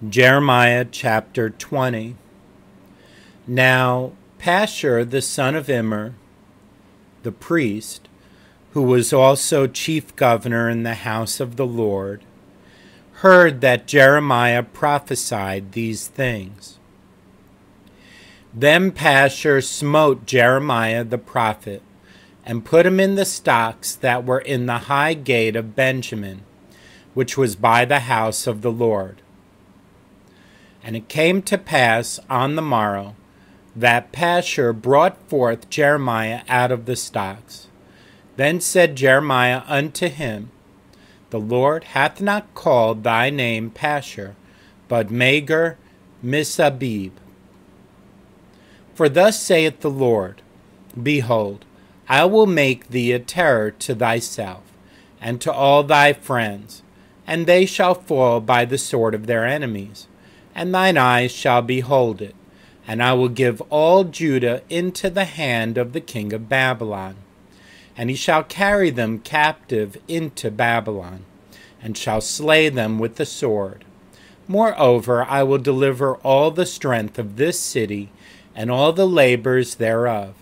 Jeremiah chapter 20. Now Pashur the son of Immer, the priest, who was also chief governor in the house of the Lord, heard that Jeremiah prophesied these things. Then Pashur smote Jeremiah the prophet, and put him in the stocks that were in the high gate of Benjamin, which was by the house of the Lord. And it came to pass on the morrow that Pashur brought forth Jeremiah out of the stocks. Then said Jeremiah unto him, The Lord hath not called thy name Pashur, but Magar-Missabib. For thus saith the Lord, Behold, I will make thee a terror to thyself, and to all thy friends, and they shall fall by the sword of their enemies, and thine eyes shall behold it. And I will give all Judah into the hand of the king of Babylon, and he shall carry them captive into Babylon, and shall slay them with the sword. Moreover, I will deliver all the strength of this city, and all the labors thereof,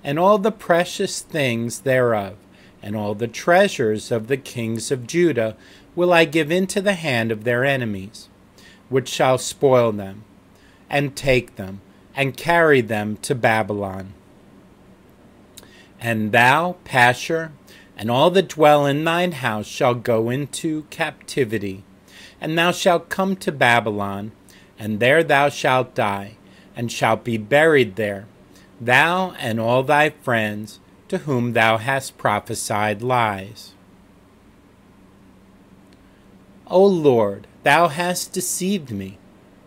and all the precious things thereof, and all the treasures of the kings of Judah will I give into the hand of their enemies, which shall spoil them, and take them, and carry them to Babylon. And thou, Pashur, and all that dwell in thine house shall go into captivity, and thou shalt come to Babylon, and there thou shalt die, and shalt be buried there, thou and all thy friends, to whom thou hast prophesied lies. O Lord, thou hast deceived me,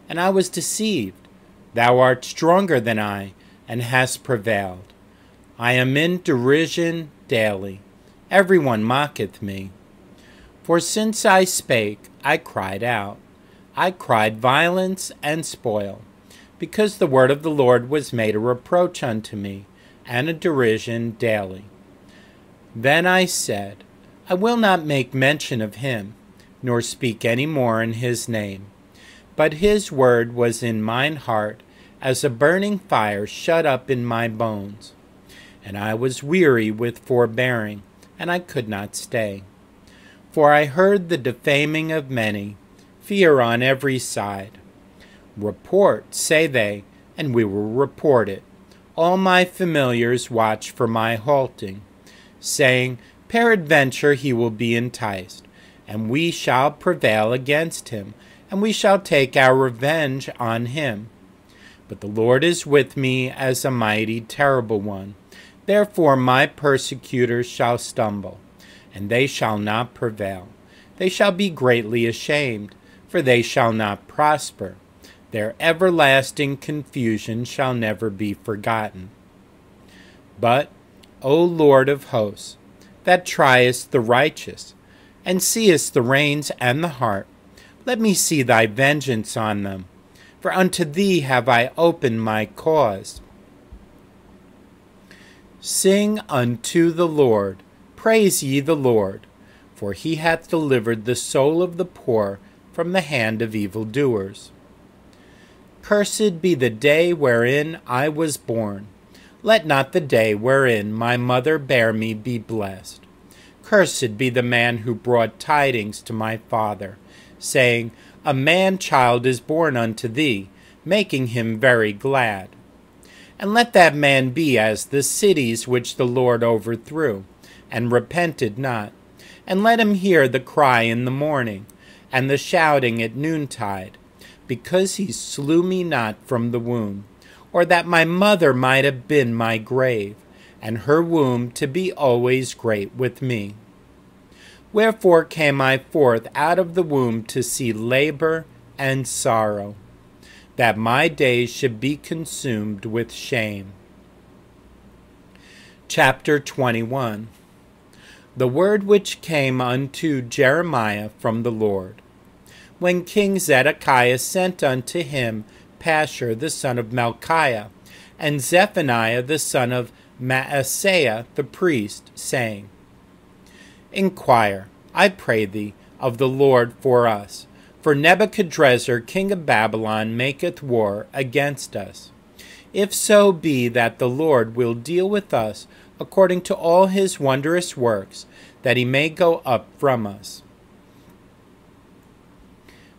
and I was deceived. Thou art stronger than I, and hast prevailed. I am in derision daily. Every one mocketh me. For since I spake, I cried out. I cried violence and spoil, because the word of the Lord was made a reproach unto me, and a derision daily. Then I said, I will not make mention of him, nor speak any more in his name. But his word was in mine heart, as a burning fire shut up in my bones. And I was weary with forbearing, and I could not stay. For I heard the defaming of many, fear on every side. Report, say they, and we will report it. All my familiars watch for my halting, saying, Peradventure he will be enticed, and we shall prevail against him, and we shall take our revenge on him. But the Lord is with me as a mighty, terrible one. Therefore my persecutors shall stumble, and they shall not prevail. They shall be greatly ashamed, for they shall not prosper. Their everlasting confusion shall never be forgotten. But, O Lord of hosts, that triest the righteous, and seest the reins and the heart, let me see thy vengeance on them. For unto thee have I opened my cause. Sing unto the Lord, praise ye the Lord, for he hath delivered the soul of the poor from the hand of evildoers. Cursed be the day wherein I was born. Let not the day wherein my mother bare me be blessed. Cursed be the man who brought tidings to my father, saying, A man-child is born unto thee, making him very glad. And let that man be as the cities which the Lord overthrew, and repented not. And let him hear the cry in the morning, and the shouting at noontide, because he slew me not from the womb, or that my mother might have been my grave, and her womb to be always great with me. Wherefore came I forth out of the womb to see labor and sorrow, that my days should be consumed with shame. Chapter 21. The word which came unto Jeremiah from the Lord. When King Zedekiah sent unto him Pashur the son of Malchiah, and Zephaniah the son of Maaseiah the priest, saying, Inquire, I pray thee, of the Lord for us, For Nebuchadrezzar king of Babylon maketh war against us. If so be that the Lord will deal with us according to all his wondrous works, that he may go up from us.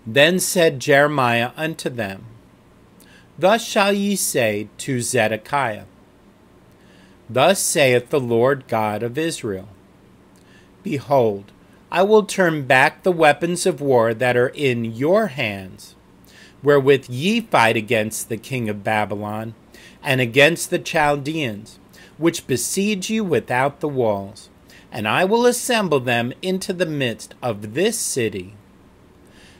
Then said Jeremiah unto them, Thus shall ye say to Zedekiah, Thus saith the Lord God of Israel, Behold, I will turn back the weapons of war that are in your hands, wherewith ye fight against the king of Babylon, and against the Chaldeans, which besiege you without the walls, and I will assemble them into the midst of this city.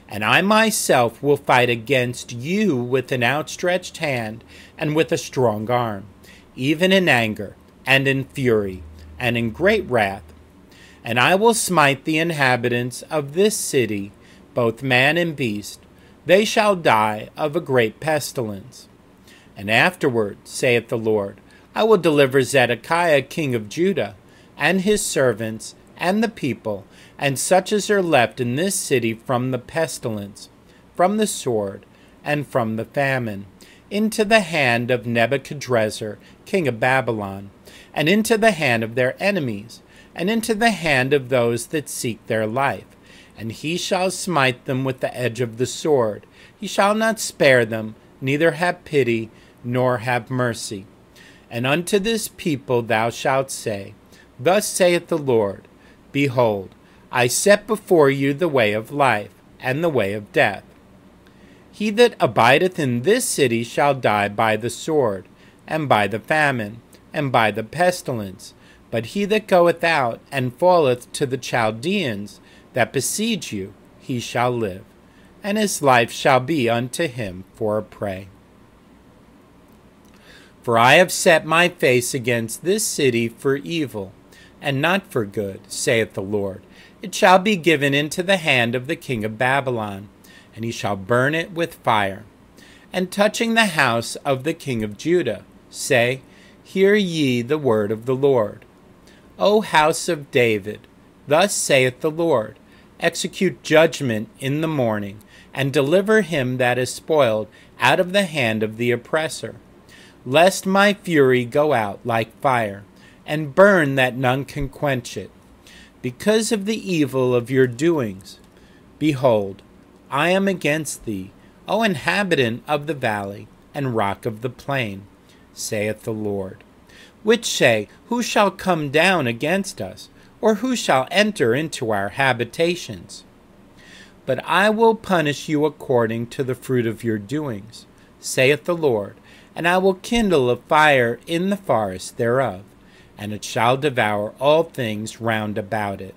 And I myself will fight against you with an outstretched hand and with a strong arm, even in anger, and in fury, and in great wrath. And I will smite the inhabitants of this city, both man and beast. They shall die of a great pestilence. And afterward, saith the Lord, I will deliver Zedekiah king of Judah, and his servants, and the people, and such as are left in this city from the pestilence, from the sword, and from the famine, into the hand of Nebuchadrezzar king of Babylon, and into the hand of their enemies, and into the hand of those that seek their life. And he shall smite them with the edge of the sword. He shall not spare them, neither have pity, nor have mercy. And unto this people thou shalt say, Thus saith the Lord, Behold, I set before you the way of life, and the way of death. He that abideth in this city shall die by the sword, and by the famine, and by the pestilence. But he that goeth out, and falleth to the Chaldeans that besiege you, he shall live, and his life shall be unto him for a prey. For I have set my face against this city for evil, and not for good, saith the Lord. It shall be given into the hand of the king of Babylon, and he shall burn it with fire. And touching the house of the king of Judah, say, Hear ye the word of the Lord. O house of David, thus saith the Lord, Execute judgment in the morning, and deliver him that is spoiled out of the hand of the oppressor, lest my fury go out like fire, and burn that none can quench it. Because of the evil of your doings, behold, I am against thee, O inhabitant of the valley, and rock of the plain, saith the Lord. Which say, Who shall come down against us, or who shall enter into our habitations? But I will punish you according to the fruit of your doings, saith the Lord, and I will kindle a fire in the forest thereof, and it shall devour all things round about it.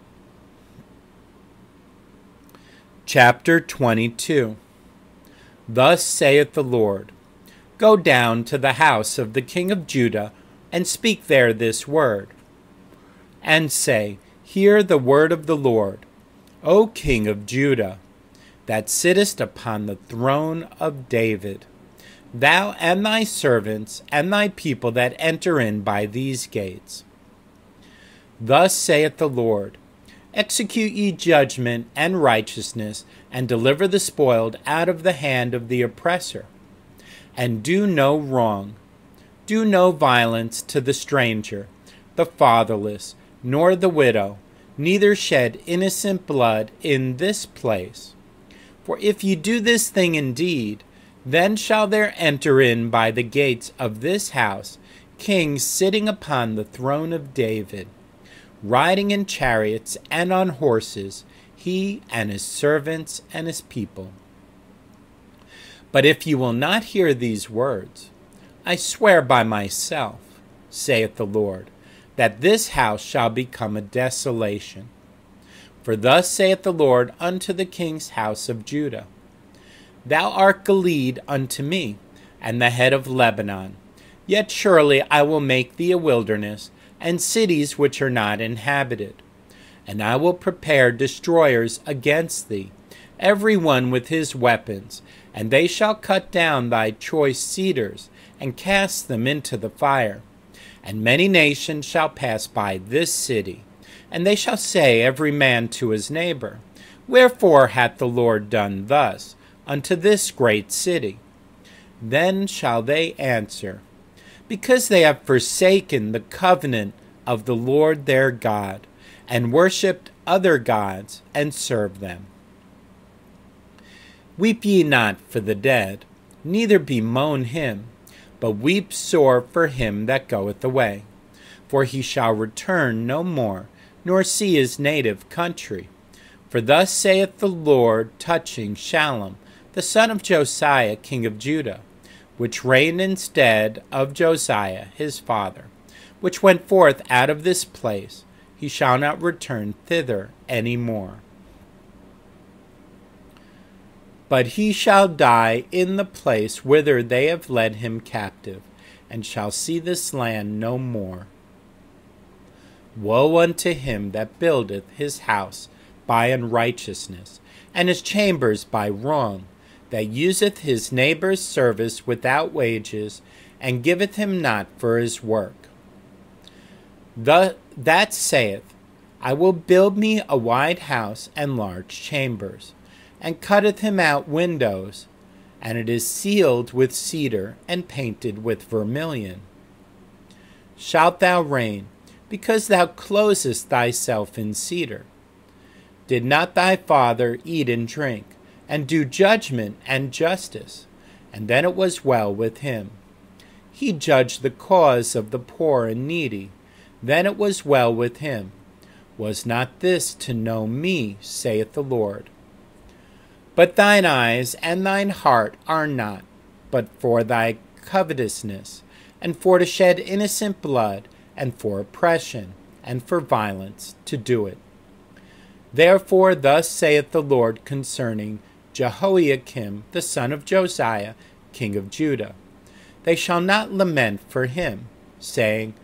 Chapter 22. Thus saith the Lord, Go down to the house of the king of Judah, and speak there this word, and say, Hear the word of the Lord, O king of Judah, that sittest upon the throne of David, thou and thy servants and thy people that enter in by these gates. Thus saith the Lord, Execute ye judgment and righteousness, and deliver the spoiled out of the hand of the oppressor. And do no wrong, do no violence to the stranger, the fatherless, nor the widow, neither shed innocent blood in this place. For if ye do this thing indeed, then shall there enter in by the gates of this house kings sitting upon the throne of David, riding in chariots and on horses, he and his servants and his people. But if you will not hear these words, I swear by myself, saith the Lord, that this house shall become a desolation. For thus saith the Lord unto the king's house of Judah, Thou art Gilead unto me, and the head of Lebanon. Yet surely I will make thee a wilderness, and cities which are not inhabited. And I will prepare destroyers against thee, every one with his weapons, and they shall cut down thy choice cedars, and cast them into the fire. And many nations shall pass by this city, and they shall say every man to his neighbor, Wherefore hath the Lord done thus unto this great city? Then shall they answer, Because they have forsaken the covenant of the Lord their God, and worshipped other gods, and served them. Weep ye not for the dead, neither bemoan him, but weep sore for him that goeth away. For he shall return no more, nor see his native country. For thus saith the Lord touching Shallum, the son of Josiah, king of Judah, which reigned instead of Josiah his father, which went forth out of this place, he shall not return thither any more. But he shall die in the place whither they have led him captive, and shall see this land no more. Woe unto him that buildeth his house by unrighteousness, and his chambers by wrong, that useth his neighbour's service without wages, and giveth him not for his work. That saith, I will build me a wide house and large chambers, and cutteth him out windows, and it is sealed with cedar, and painted with vermilion. Shalt thou reign, because thou closest thyself in cedar? Did not thy father eat and drink, and do judgment and justice? And then it was well with him. He judged the cause of the poor and needy. Then it was well with him. Was not this to know me, saith the Lord? But thine eyes and thine heart are not, but for thy covetousness, and for to shed innocent blood, and for oppression, and for violence, to do it. Therefore thus saith the Lord concerning Jehoiakim the son of Josiah, king of Judah, They shall not lament for him, saying,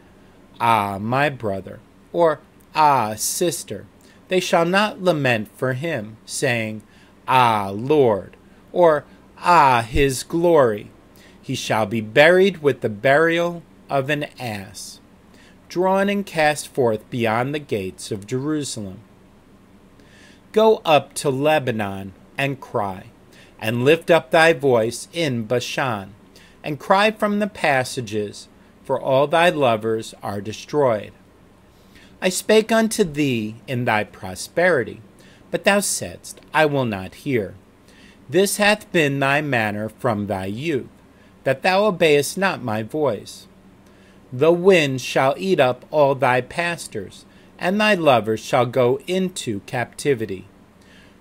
Ah, my brother, or Ah, sister. They shall not lament for him, saying, Ah, Lord, or Ah, his glory. He shall be buried with the burial of an ass, drawn and cast forth beyond the gates of Jerusalem. Go up to Lebanon and cry, and lift up thy voice in Bashan, and cry from the passages, for all thy lovers are destroyed. I spake unto thee in thy prosperity, but thou saidst, I will not hear. This hath been thy manner from thy youth, that thou obeyest not my voice. The wind shall eat up all thy pastors, and thy lovers shall go into captivity.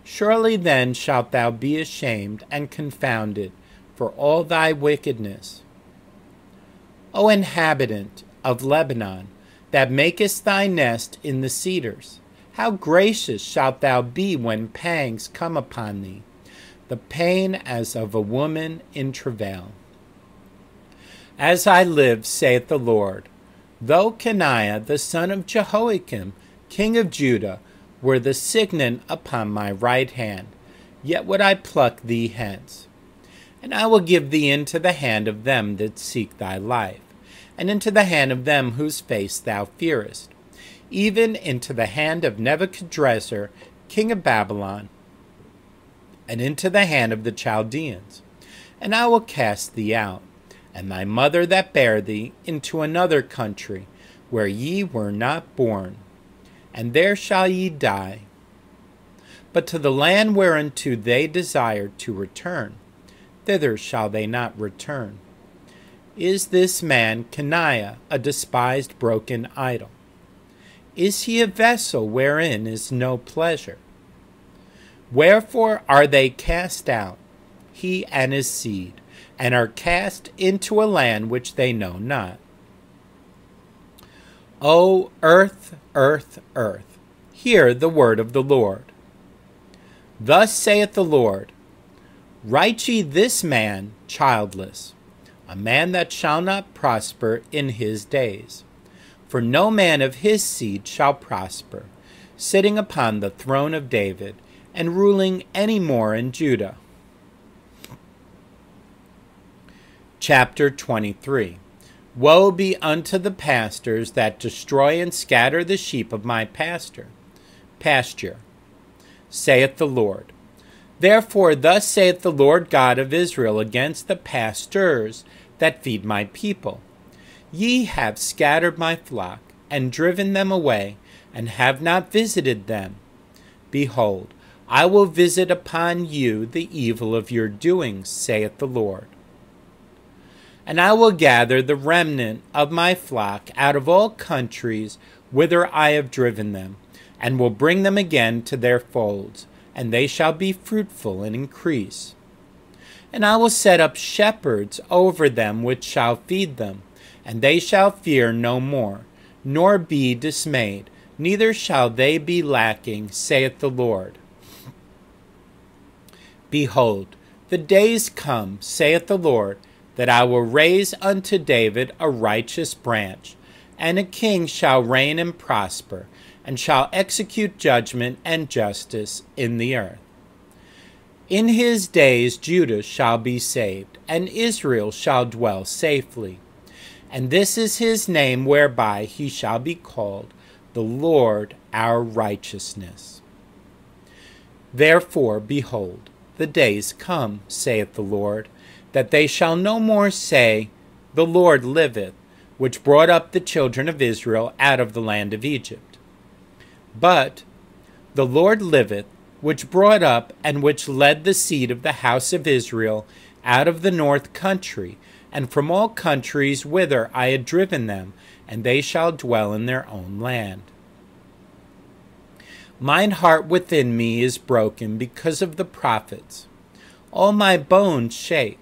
Surely then shalt thou be ashamed and confounded for all thy wickedness. O inhabitant of Lebanon, that makest thy nest in the cedars, how gracious shalt thou be when pangs come upon thee, the pain as of a woman in travail. As I live, saith the Lord, though Coniah the son of Jehoiakim, king of Judah, were the signet upon my right hand, yet would I pluck thee hence. And I will give thee into the hand of them that seek thy life, and into the hand of them whose face thou fearest, even into the hand of Nebuchadrezzar, king of Babylon, and into the hand of the Chaldeans. And I will cast thee out, and thy mother that bare thee, into another country, where ye were not born, and there shall ye die. But to the land whereunto they desired to return, thither shall they not return. Is this man Coniah a despised broken idol? Is he a vessel wherein is no pleasure? Wherefore are they cast out, he and his seed, and are cast into a land which they know not? O earth, earth, earth, hear the word of the Lord. Thus saith the Lord, Write ye this man childless, a man that shall not prosper in his days. For no man of his seed shall prosper, sitting upon the throne of David, and ruling any more in Judah. Chapter 23. Woe be unto the pastors that destroy and scatter the sheep of my pasture. saith the Lord. Therefore thus saith the Lord God of Israel against the pastors that feed my people. Ye have scattered my flock, and driven them away, and have not visited them. Behold, I will visit upon you the evil of your doings, saith the Lord. And I will gather the remnant of my flock out of all countries whither I have driven them, and will bring them again to their folds, and they shall be fruitful and increase. And I will set up shepherds over them which shall feed them, and they shall fear no more, nor be dismayed, neither shall they be lacking, saith the Lord. Behold, the days come, saith the Lord, that I will raise unto David a righteous branch, and a king shall reign and prosper, and shall execute judgment and justice in the earth. In his days Judah shall be saved, and Israel shall dwell safely. And this is his name whereby he shall be called, the Lord our righteousness. Therefore, behold, the days come, saith the Lord, that they shall no more say, The Lord liveth, which brought up the children of Israel out of the land of Egypt. But, The Lord liveth, which brought up and which led the seed of the house of Israel out of the north country, and from all countries whither I had driven them, and they shall dwell in their own land. Mine heart within me is broken because of the prophets. All my bones shake.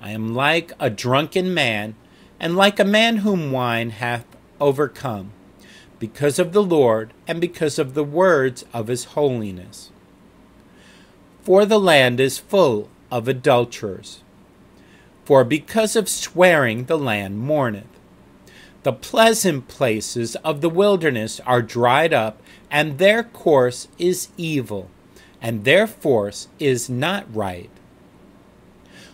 I am like a drunken man, and like a man whom wine hath overcome, because of the Lord, and because of the words of his holiness. For the land is full of adulterers. For because of swearing the land mourneth. The pleasant places of the wilderness are dried up, and their course is evil, and their force is not right.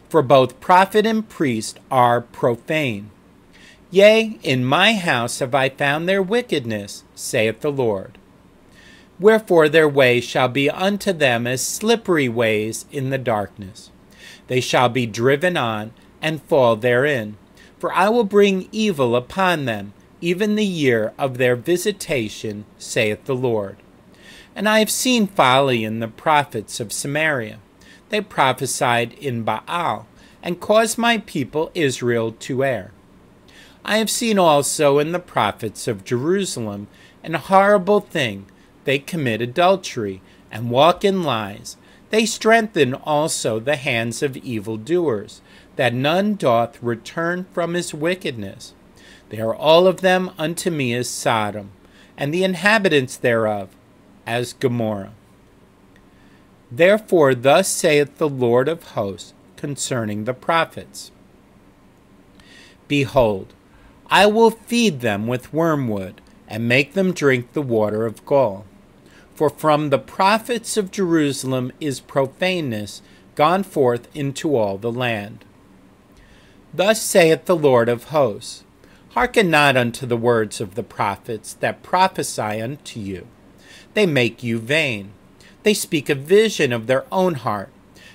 For both prophet and priest are profane. Yea, in my house have I found their wickedness, saith the Lord. Wherefore their way shall be unto them as slippery ways in the darkness. They shall be driven on, and fall therein. For I will bring evil upon them, even the year of their visitation, saith the Lord. And I have seen folly in the prophets of Samaria. They prophesied in Baal, and caused my people Israel to err. I have seen also in the prophets of Jerusalem an horrible thing. They commit adultery, and walk in lies. They strengthen also the hands of evildoers, that none doth return from his wickedness. They are all of them unto me as Sodom, and the inhabitants thereof as Gomorrah. Therefore thus saith the Lord of hosts concerning the prophets. Behold, I will feed them with wormwood, and make them drink the water of gall. For from the prophets of Jerusalem is profaneness gone forth into all the land. Thus saith the Lord of hosts, Hearken not unto the words of the prophets that prophesy unto you. They make you vain. They speak a vision of their own heart,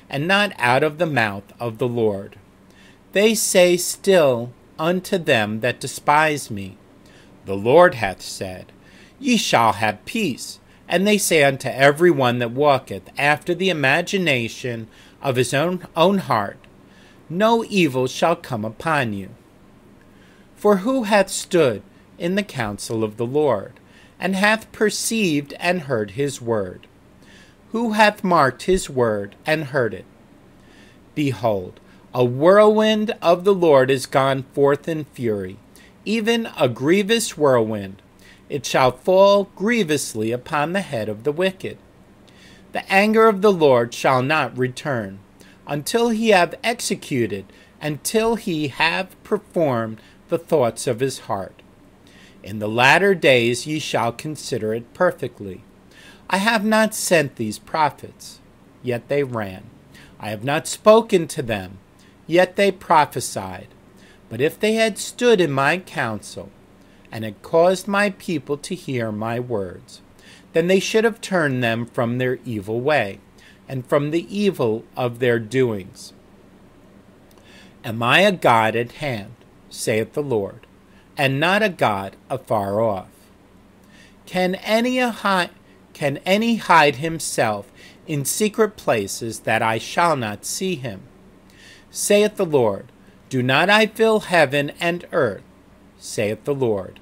and not out of the mouth of the Lord. They say still unto them that despise me, The Lord hath said, Ye shall have peace. And they say unto every one that walketh after the imagination of his own heart, No evil shall come upon you. For who hath stood in the counsel of the Lord, and hath perceived and heard his word? Who hath marked his word and heard it? Behold, a whirlwind of the Lord is gone forth in fury, even a grievous whirlwind. It shall fall grievously upon the head of the wicked. The anger of the Lord shall not return, until he have executed, until he have performed the thoughts of his heart. In the latter days ye shall consider it perfectly. I have not sent these prophets, yet they ran. I have not spoken to them, yet they prophesied. But if they had stood in my counsel, and had caused my people to hear my words, then they should have turned them from their evil way, and from the evil of their doings. Am I a God at hand, saith the Lord, and not a God afar off? Can any hide himself in secret places that I shall not see him? Saith the Lord, do not I fill heaven and earth, saith the Lord.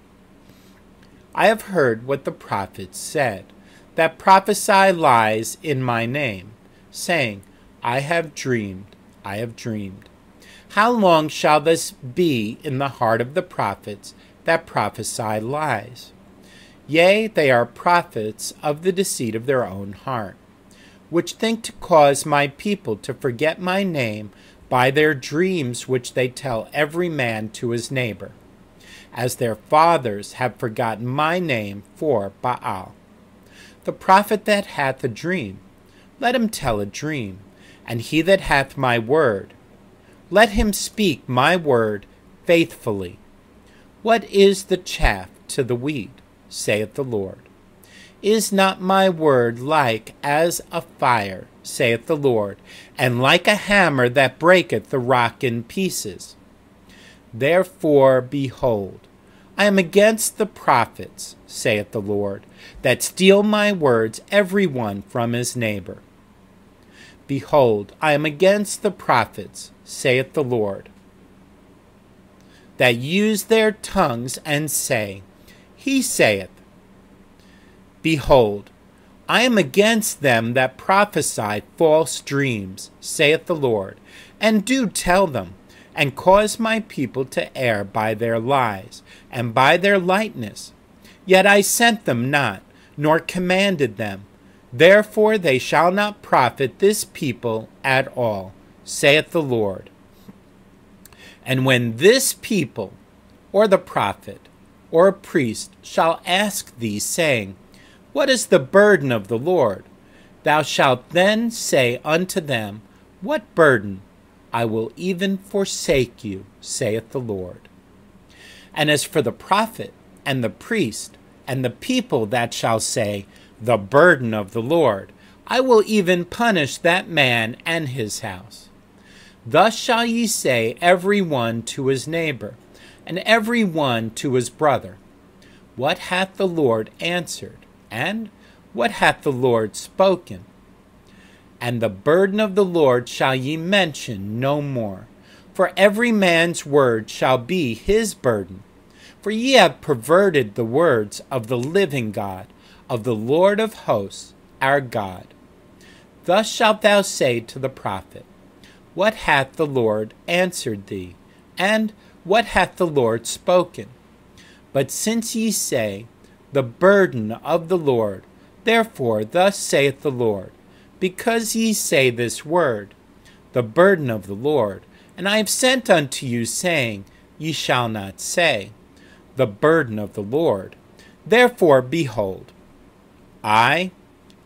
I have heard what the prophets said, that prophesy lies in my name, saying, I have dreamed, I have dreamed. How long shall this be in the heart of the prophets that prophesy lies? Yea, they are prophets of the deceit of their own heart, which think to cause my people to forget my name by their dreams which they tell every man to his neighbor, as their fathers have forgotten my name for Baal. The prophet that hath a dream, let him tell a dream, and he that hath my word, let him speak my word faithfully. What is the chaff to the wheat, saith the Lord? Is not my word like as a fire, saith the Lord, and like a hammer that breaketh the rock in pieces? Therefore, behold, I am against the prophets, saith the Lord, that steal my words every one from his neighbor. Behold, I am against the prophets, saith the Lord, that use their tongues and say, He saith. Behold, I am against them that prophesy false dreams, saith the Lord, and do tell them, and cause my people to err by their lies, and by their lightness. Yet I sent them not, nor commanded them. Therefore they shall not profit this people at all, saith the Lord. And when this people, or the prophet, or a priest, shall ask thee, saying, What is the burden of the Lord? Thou shalt then say unto them, What burden? I will even forsake you, saith the Lord. And as for the prophet, and the priest, and the people that shall say, The burden of the Lord, I will even punish that man and his house. Thus shall ye say every one to his neighbor, and every one to his brother, What hath the Lord answered? And what hath the Lord spoken? And the burden of the Lord shall ye mention no more, for every man's word shall be his burden. For ye have perverted the words of the living God, of the Lord of hosts, our God. Thus shalt thou say to the prophet, What hath the Lord answered thee? And what hath the Lord spoken? But since ye say, The burden of the Lord, therefore thus saith the Lord, because ye say this word, The burden of the Lord, and I have sent unto you, saying, Ye shall not say, The burden of the Lord. Therefore, behold, I,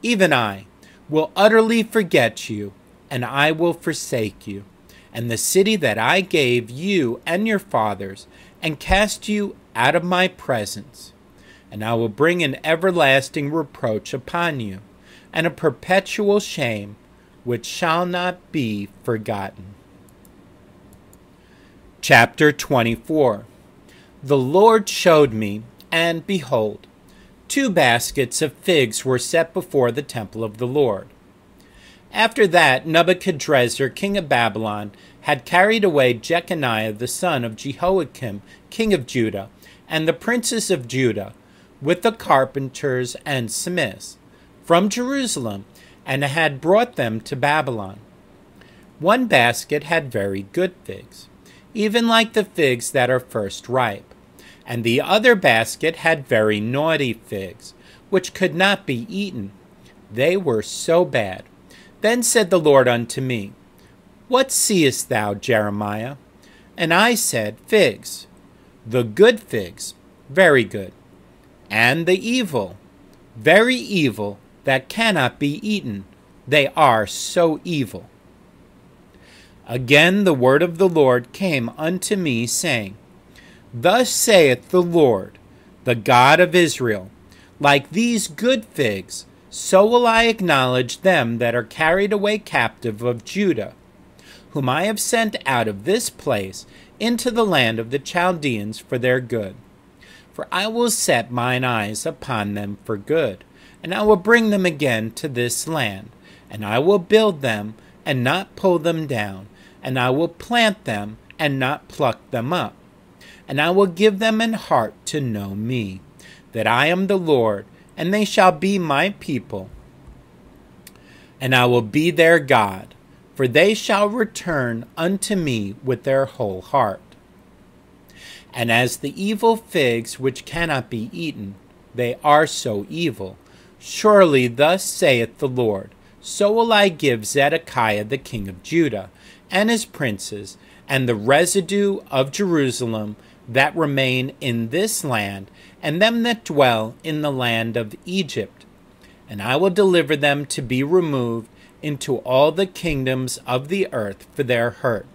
even I, will utterly forget you, and I will forsake you, and the city that I gave you and your fathers, and cast you out of my presence. And I will bring an everlasting reproach upon you, and a perpetual shame, which shall not be forgotten. Chapter 24. The Lord showed me, and behold, 2 baskets of figs were set before the temple of the Lord. After that, Nebuchadrezzar, king of Babylon, had carried away Jeconiah the son of Jehoiakim, king of Judah, and the princes of Judah, with the carpenters and smiths, from Jerusalem, and had brought them to Babylon. 1 basket had very good figs, even like the figs that are first ripe, and the other basket had very naughty figs, which could not be eaten. They were so bad. Then said the Lord unto me, What seest thou, Jeremiah? And I said, Figs, the good figs, very good, and the evil, very evil, that cannot be eaten. They are so evil. Again the word of the Lord came unto me, saying, Thus saith the Lord, the God of Israel, Like these good figs, so will I acknowledge them that are carried away captive of Judah, whom I have sent out of this place into the land of the Chaldeans for their good. For I will set mine eyes upon them for good, and I will bring them again to this land, and I will build them and not pull them down, and I will plant them and not pluck them up. And I will give them an heart to know me, that I am the Lord, and they shall be my people, and I will be their God, for they shall return unto me with their whole heart. And as the evil figs which cannot be eaten, they are so evil. Surely thus saith the Lord, so will I give Zedekiah the king of Judah, and his princes, and the residue of Jerusalem that remain in this land, and them that dwell in the land of Egypt. And I will deliver them to be removed into all the kingdoms of the earth for their hurt,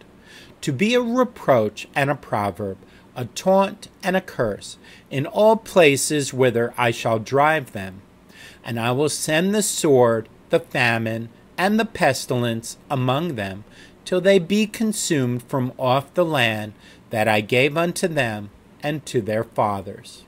to be a reproach and a proverb, a taunt and a curse, in all places whither I shall drive them. And I will send the sword, the famine, and the pestilence among them, till they be consumed from off the land that I gave unto them and to their fathers.